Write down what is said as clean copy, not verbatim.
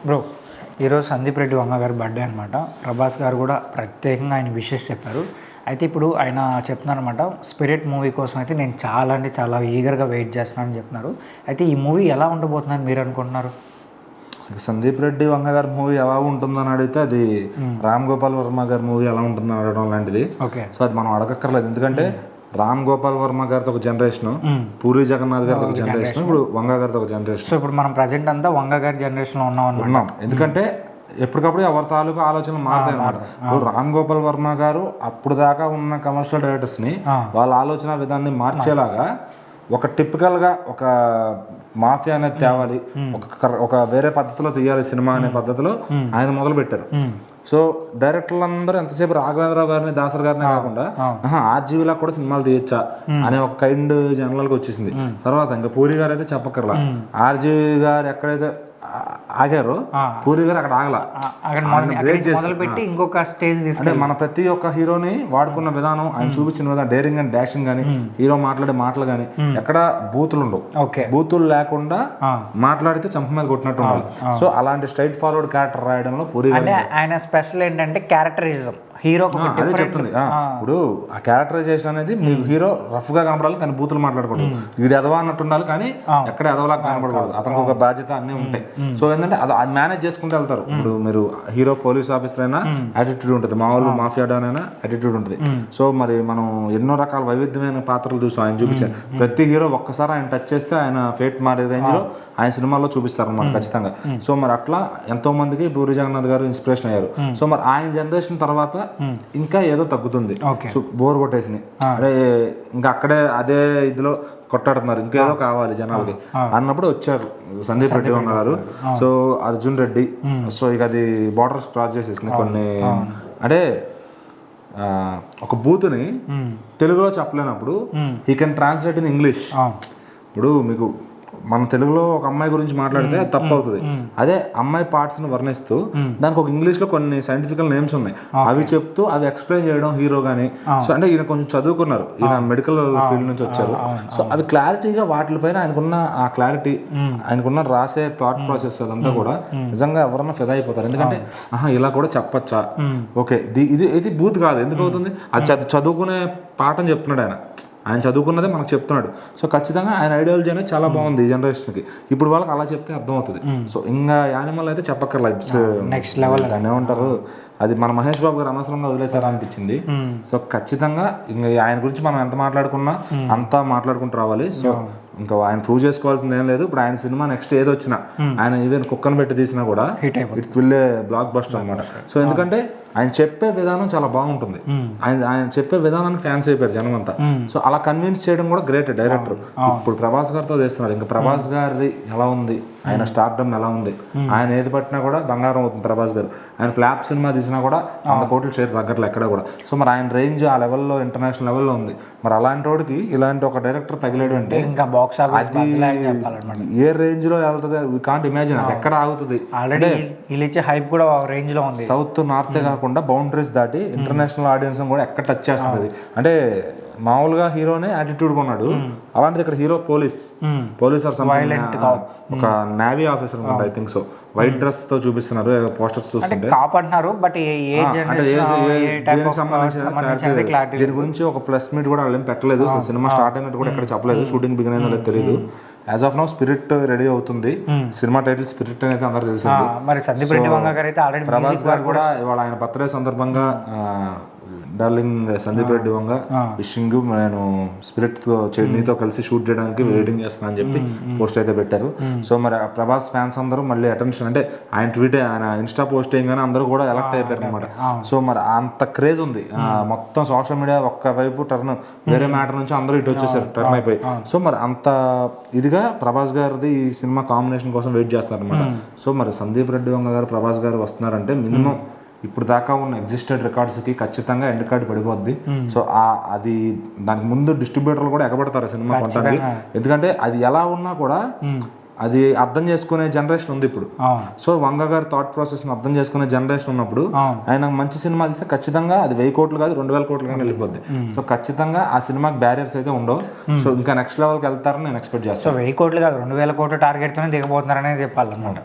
Bro ఈరోజు సందీప్ రెడ్డి వంగ గారి birthday అనమాట. ప్రభాస్ గారు కూడా ప్రత్యేకంగా ఆయన విషెస్ చెప్పారు. అయితే ఇప్పుడు ఆయన చెప్తున్నారనమాట, స్పిరిట్ మూవీ కోసం అయితే నేను చాలా అంటే చాలా ఈగర్గా వెయిట్ చేస్తున్నానని చెప్తున్నారు. అయితే ఈ మూవీ ఎలా ఉండబోతుందని మీరు అనుకుంటున్నారు? సందీప్ రెడ్డి వంగ గారి మూవీ ఎలా ఉంటుందని అడిగితే అది రామ్ గోపాల్ వర్మ గారి మూవీ ఎలా ఉంటుందని అడగడం లాంటిది. ఓకే, సో అది మనం అడగక్కర్లేదు. ఎందుకంటే రామ్ గోపాల్ వర్మ గారితో ఒక జనరేషన్, పూరి జగన్నాథ్ గారితో ఒక జనరేషన్, ఇప్పుడు వంగ గారితో ఒక జనరేషన్. సో ఇప్పుడు మనం ప్రజెంట్ అంతా వంగ గారి జనరేషన్లో ఉన్నాం. ఎందుకంటే ఎప్పటికప్పుడు ఎవరి తాలూకు ఆలోచనలు మారుతాయి అన్నమాట. ఇప్పుడు రామ్ గోపాల్ వర్మ గారు అప్పుడు దాకా ఉన్న కమర్షియల్ డైరెక్టర్స్ని వాళ్ళ ఆలోచన విధాన్ని మార్చేలాగా ఒక టిపికల్గా ఒక మాఫియా అనేది తేవాలి, ఒక వేరే పద్ధతిలో తీయాలి సినిమా అనే పద్ధతిలో ఆయన మొదలు పెట్టారు. సో డైరెక్టర్లు అందరూ ఎంతసేపు రాఘవేంద్రరావు గారిని, దాసర్ గారిని కాకుండా ఆర్జీవీలా కూడా సినిమాలు తీయచ్చా అనే ఒక కైండ్ జనరల్గా వచ్చేసింది. తర్వాత ఇంకా పూరి గారు అయితే చెప్పక్కర్లా, ఆర్జీవీ గారు ఎక్కడైతే ఆగారో పూరి గారు అక్కడ ఆగల, మొదలుపెట్టి ఇంకొక స్టేజ్ అంటే మన ప్రతి ఒక్క హీరోని వాడుకున్న విధానం, ఆయన చూపించిన విధానం, డేరింగ్ అండ్ డాషింగ్ కానీ, హీరో మాట్లాడే మాటలు కానీ ఎక్కడ బూతులు ఉండవు. బూతులు లేకుండా మాట్లాడితే చంప మీద కొట్టినట్టు ఉండాలి. సో అలాంటి స్ట్రైట్ ఫార్వర్డ్ క్యారెక్టర్ రాయడంలో పూరి ఆయన స్పెషల్ ఏంటంటే క్యారెక్టరిజం. హీరో అదే చెప్తుంది. ఇప్పుడు ఆ క్యారెక్టరైజేషన్ అనేది మీకు హీరో రఫ్ గా కనపడాలి కానీ బూతులు మాట్లాడకూడదు, వీడు ఎదవా అన్నట్టు ఉండాలి కానీ ఎక్కడ ఎదవలా కనపడకూడదు, అతనికి ఒక బాధ్యత అన్నీ ఉంటాయి. సో ఏంటంటే అది మేనేజ్ చేసుకుంటూ వెళ్తారు. ఇప్పుడు మీరు హీరో పోలీస్ ఆఫీసర్ అయినా యాటిట్యూడ్ ఉంటుంది, మామూలు మాఫియా డాన్ అయినా యాటిట్యూడ్ ఉంటుంది. సో మరి మనం ఎన్నో రకాల వైవిధ్యమైన పాత్రలు చూసాం ఆయన చూపించారు. ప్రతి హీరో ఒక్కసారి ఆయన టచ్ చేస్తే ఆయన ఫేట్ మారే రేంజ్ లో ఆయన సినిమాల్లో చూపిస్తారు అన్నమాట ఖచ్చితంగా. సో మరి అట్లా ఎంతో మందికి పూరి జగన్నాథ్ గారు ఇన్స్పిరేషన్ అయ్యారు. సో మరి ఆయన జనరేషన్ తర్వాత ఇంకా ఏదో తగ్గుతుంది, సో బోర్ కొట్టేసింది, అదే ఇంకా అక్కడే అదే ఇదిలో కొట్టాడుతున్నారు, ఇంకేదో కావాలి జనాలకి అన్నప్పుడు వచ్చారు సందీప్ రెడ్డి వంగ గారు. సో అర్జున్ రెడ్డి, సో ఇక అది బార్డర్స్ క్రాస్ చేసేసింది కొన్ని. అంటే ఒక బూత్ని తెలుగులో చెప్పలేనప్పుడు he can translate in English. ఇప్పుడు మీకు మన తెలుగులో ఒక అమ్మాయి గురించి మాట్లాడితే తప్పు అవుతుంది, అదే అమ్మాయి పార్ట్స్ ని వర్ణిస్తూ దానికి ఒక ఇంగ్లీష్ లో కొన్ని సైంటిఫికల్ నేమ్స్ ఉన్నాయి, అవి చెప్తూ అవి ఎక్స్ప్లెయిన్ చేయడం హీరో గానీ. సో అంటే ఈయన కొంచెం చదువుకున్నారు, ఈయన మెడికల్ ఫీల్డ్ నుంచి వచ్చారు. సో అది క్లారిటీగా వాటిపైన ఆయనకున్న ఆ క్లారిటీ, ఆయనకున్న రాసే థాట్ ప్రాసెస్ అదంతా కూడా నిజంగా ఎవరన్నా ఫిదా అయిపోతారు. ఎందుకంటే ఇలా కూడా చెప్పచ్చా, ఓకే ఇది బూత్ కాదు, ఎందుకు అవుతుంది, అది చదువుకునే పాఠం చెప్తున్నాడు ఆయన చదువుకున్నదే మనకు చెప్తున్నాడు. సో ఖచ్చితంగా ఆయన ఐడియాలజీ అనేది చాలా బాగుంది ఈ జనరేషన్కి. ఇప్పుడు వాళ్ళకి అలా చెప్తే అర్థమవుతుంది. సో ఇంకా యానిమల్ అయితే చెప్పక్కర్లా, ఇట్స్ నెక్స్ట్ లెవెల్. దాన్ని ఏమంటారు, అది మన మహేష్ బాబు గారు అనవసరంగా వదిలేసారా అనిపించింది. సో ఖచ్చితంగా ఇంకా ఆయన గురించి మనం ఎంత మాట్లాడుకున్నా అంతా మాట్లాడుకుంటూ రావాలి. సో ఇంకా ఆయన ప్రూవ్ చేసుకోవాల్సింది ఏం లేదు. ఇప్పుడు ఆయన సినిమా నెక్స్ట్ ఏది వచ్చినా, ఆయన ఈవెన్ కుక్కను పెట్టి తీసినా కూడా it will a block buster అనమాట. సో ఎందుకంటే ఆయన చెప్పే విధానం చాలా బాగుంటుంది, ఆయన చెప్పే విధానానికి ఫ్యాన్స్ అయిపోయారు జనం అంతా. సో అలా కన్విన్స్ చేయడం కూడా గ్రేట్ డైరెక్టర్. ఇప్పుడు ప్రభాస్ గారితో చేస్తున్నారు, ఇంకా ప్రభాస్ గారిది ఎలా ఉంది, ఆయన స్టార్డమ్ ఎలా ఉంది, ఆయన ఏది పట్టినా కూడా బంగారం అవుతుంది ప్రభాస్ గారు. ఆయన ఫ్లాప్ సినిమా తీసినా కూడా 100 కోట్ల షేర్ తగ్గట్లు ఎక్కడ కూడా. సో మరి ఆయన రేంజ్ ఆ లెవెల్లో, ఇంటర్నేషనల్ లెవెల్లో ఉంది. మరి అలాంటి వాడికి ఇలాంటి ఒక డైరెక్టర్ తగిలేడు అంటే అది ఏ రేంజ్ లో వెళ్తుంది, వి కాంట్ ఇమాజిన్, అది ఎక్కడ ఆగుతుంది. ఆల్రెడీ హైప్ కూడా రేంజ్ లో ఉంది. సౌత్ నార్తే కాకుండా బౌండరీస్ దాటి ఇంటర్నేషనల్ ఆడియన్స్ కూడా ఎక్కడ టచ్ చేస్తుంది. అంటే మామూలుగా హీరోనే యాటిట్యూడ్ కొన్నాడు, అలాంటిది ఇక్కడ హీరో పోలీస్ ఆర్ ఒక navy officer I think so, white dress తో చూపిస్తున్నారు పోస్టర్స్ చూస్తుంటే. కాపాడుతున్నారు, బట్ దీని గురించి ఒక ప్రెస్ మీట్ కూడా వాళ్ళు ఏం పెట్టలేదు. సినిమా స్టార్ట్ అయినట్టు కూడా ఎక్కడ చెప్పలేదు, షూటింగ్ బిగిన్ అయినా తెలియదు. As of now spirit ready అవుతుంది, సినిమా టైటిల్ స్పిరిట్ అనేది అందరూ తెలిసింది. మరి సందీప్ రెడ్డి వంగ గారు అయితే ఆల్రెడీ ప్రభాస్ గారు కూడా ఇవాళ ఆయన బర్త్డే సందర్భంగా డార్లింగ్ సందీప్ రెడ్డి వంగ విషింగ్, నేను స్పిరిట్ తో నీతో కలిసి షూట్ చేయడానికి వెయిటింగ్ చేస్తున్నా అని చెప్పి పోస్ట్ అయితే పెట్టారు. సో మరి ప్రభాస్ ఫ్యాన్స్ అందరూ మళ్ళీ అటెన్షన్, అంటే ఆయన ట్వీట్, ఆయన ఇన్స్టా పోస్టింగ్ కానీ అందరూ కూడా ఎలక్ట్ అయిపోయారు అనమాట. సో మరి అంత క్రేజ్ ఉంది మొత్తం సోషల్ మీడియా. ఒక్కవైపు టర్న్ వేరే మ్యాటర్ నుంచి అందరూ ఇటు వచ్చేసారు, టర్న్ అయిపోయి. సో మరి అంత ఇదిగా ప్రభాస్ గారిది ఈ సినిమా కాంబినేషన్ కోసం వెయిట్ చేస్తారు అనమాట. సో మరి సందీప్ రెడ్డి వంగ గారు, ప్రభాస్ గారు వస్తున్నారంటే మినిమం ఇప్పుడు దాకా ఉన్న ఎగ్జిస్టెడ్ రికార్డ్స్కి ఖచ్చితంగా ఎండ్ కార్డ్ పడిపోద్ది. సో అది దానికి ముందు డిస్ట్రిబ్యూటర్లు కూడా ఎగబడతారు సినిమా కొనడానికి. ఎందుకంటే అది ఎలా ఉన్నా కూడా అది అర్థం చేసుకునే జనరేషన్ ఉంది ఇప్పుడు. సో వంగ గారి థాట్ ప్రాసెస్ అర్థం చేసుకునే జనరేషన్ ఉన్నప్పుడు ఆయన మంచి సినిమా తీస్తే ఖచ్చితంగా అది 1000 కోట్లు కాదు 2000 కోట్లు కానీ వెళ్ళిపోద్ది. సో ఖచ్చితంగా ఆ సినిమాకి బ్యారియర్స్ అయితే ఉండవు. సో ఇంకా నెక్స్ట్ లెవెల్కి వెళ్తారని నేను ఎక్స్పెక్ట్ చేస్తాను. సో 1000 కోట్లు కాదు 2000 కోట్ల టార్గెట్తోనే దిగబోతున్నారనేది చెప్పాలన్నమాట.